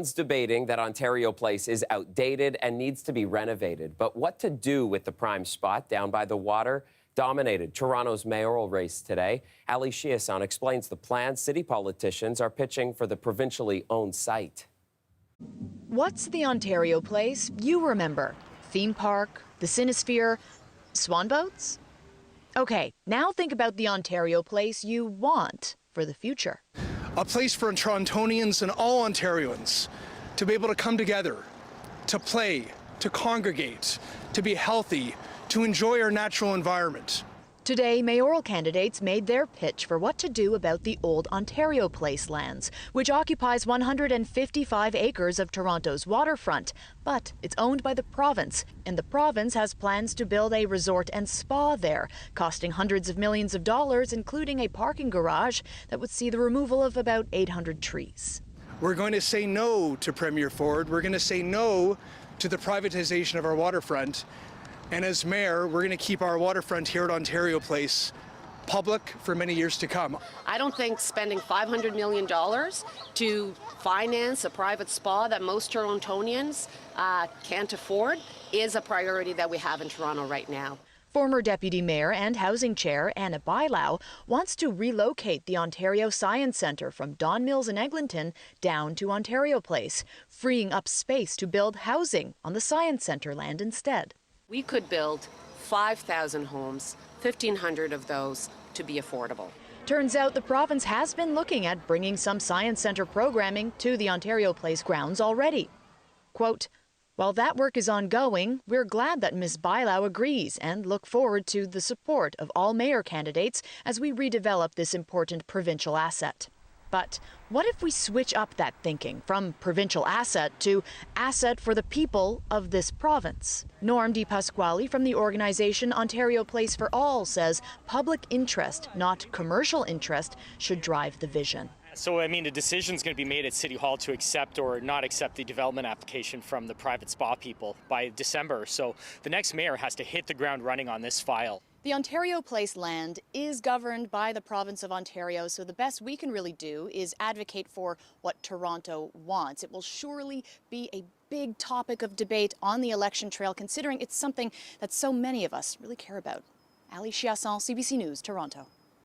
Debating that Ontario Place is outdated and needs to be renovated. But what to do with the prime spot down by the water dominated Toronto's mayoral race today. Ali Chiasson explains the plan city politicians are pitching for the provincially owned site. What's the Ontario Place you remember? Theme park, the Cinesphere, swan boats? Okay, now think about the Ontario Place you want for the future. A place for Torontonians and all Ontarians to be able to come together, to play, to congregate, to be healthy, to enjoy our natural environment. Today, mayoral candidates made their pitch for what to do about the old Ontario Place lands, which occupies 155 acres of Toronto's waterfront. But it's owned by the province, and the province has plans to build a resort and spa there, costing hundreds of millions of dollars, including a parking garage that would see the removal of about 800 trees. We're going to say no to Premier Ford. We're going to say no to the privatization of our waterfront. And as mayor, we're going to keep our waterfront here at Ontario Place public for many years to come. I don't think spending $500 million to finance a private spa that most Torontonians can't afford is a priority that we have in Toronto right now. Former Deputy Mayor and Housing Chair Anna Bailau wants to relocate the Ontario Science Centre from Don Mills in Eglinton down to Ontario Place, freeing up space to build housing on the Science Centre land instead. We could build 5,000 homes, 1,500 of those to be affordable. Turns out the province has been looking at bringing some Science Centre programming to the Ontario Place grounds already. Quote, "While that work is ongoing, we're glad that Ms. Bailau agrees and look forward to the support of all mayor candidates as we redevelop this important provincial asset." But what if we switch up that thinking from provincial asset to asset for the people of this province? Norm DiPasquale from the organization Ontario Place for All says public interest, not commercial interest, should drive the vision. So, I mean, the decision is going to be made at City Hall to accept or not accept the development application from the private spa people by December. So the next mayor has to hit the ground running on this file. The Ontario Place land is governed by the province of Ontario, so the best we can really do is advocate for what Toronto wants. It will surely be a big topic of debate on the election trail, considering it's something that so many of us really care about. Ali Chiasson, CBC News, Toronto.